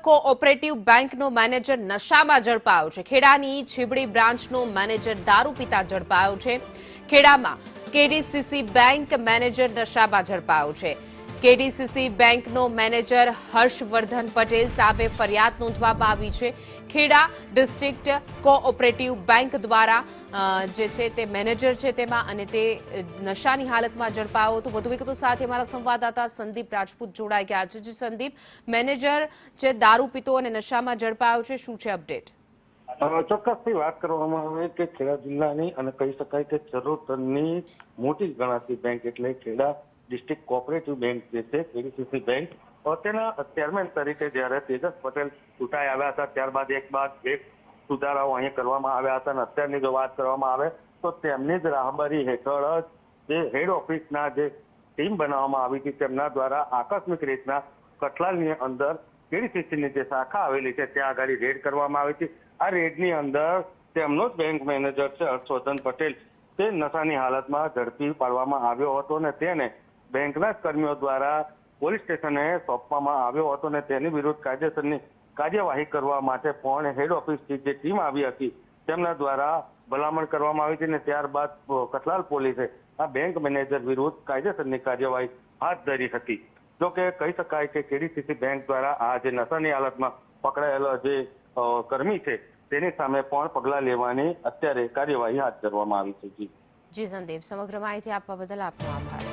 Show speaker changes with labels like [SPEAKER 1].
[SPEAKER 1] Cooperative બેંકનો manager નશામાં ઝડપાયો છે। ખેડાની છીબડી બ્રાન્ચનો મેનેજર દારૂ પીતા ઝડપાયો છે। ખેડામાં કેડીસીસી બેંક મેનેજર નશામાં ઝડપાયો છે। કેડીસીસી બેંકનો મેનેજર હર્ષવર્ધન પટેલ સામે ફરિયાદ નોંધવામાં આવી છે। ખેડા ડિસ્ટ્રિક્ટ કોઓપરેટિવ બેંક દ્વારા જે છે તે મેનેજર છે તેમાં અને તે નશાની હાલતમાં ઝડપાયો હતો। વધુ વિગતો સાથે અમારા સંવાદદાતા સંદીપ રાજપૂત જોડાઈ ગયા છે। જી સંદીપ, મેનેજર જે દારૂ પીતો અને નશામાં ઝડપાયો છે, શું છે અપડેટ?
[SPEAKER 2] ચોક્કસથી વાત કરવામાં આવે કે ખેડા જિલ્લાની અને કહી શકાય કે ચરોતરની મોટી ગણાતી બેંક એટલે ખેડા ડિસ્ટ્રિક્ટ કોઓપરેટિવ બેંક જે છે કેડીસીસી બેંક, તેના ચેરમેન તરીકે જ્યારે તેજસ પટેલ ચૂંટાઈ આવ્યા હતા ત્યારબાદ એક બાદ એક સુધારાઓ અહીંયા કરવામાં આવ્યા હતા અને અત્યારની જો વાત કરવામાં આવે તો તેમની જ રાહબરી હેઠળ જ જે હેડ ઓફિસના જે ટીમ બનાવવામાં આવી હતી તેમના દ્વારા આકસ્મિક રીતના કઠલાલની અંદર કેડીસીસીની જે શાખા આવેલી છે ત્યાં આગળ રેડ કરવામાં આવી હતી। આ રેડની અંદર તેમનો જ બેંક મેનેજર છે હર્ષવર્ધન પટેલ તે નશાની હાલતમાં ઝડપી પાડવામાં આવ્યો હતો અને તેને બેંકના જ કર્મીઓ દ્વારા પોલીસ સ્ટેશને સોંપવામાં આવ્યો હતો અને તેની વિરુદ્ધ કાયદેસરની કાર્યવાહી કરવા માટે પણ હેડ ઓફિસથી જે ટીમ આવી હતી તેમના દ્વારા ભલામણ કરવામાં આવી હતી અને ત્યારબાદ કઠલાલ પોલીસે આ બેંક મેનેજર વિરુદ્ધ કાયદેસરની કાર્યવાહી હાથ ધરી હતી। જોકે કહી શકાય કે કેડીસીસી બેંક દ્વારા આ જે નશાની હાલતમાં પકડાયેલો જે કર્મી છે તેની સામે પણ પગલાં લેવાની અત્યારે કાર્યવાહી હાથ ધરવામાં આવી છે।
[SPEAKER 1] જી સંદીપ, સમગ્ર માહિતી આપવા બદલ આપનો આભાર।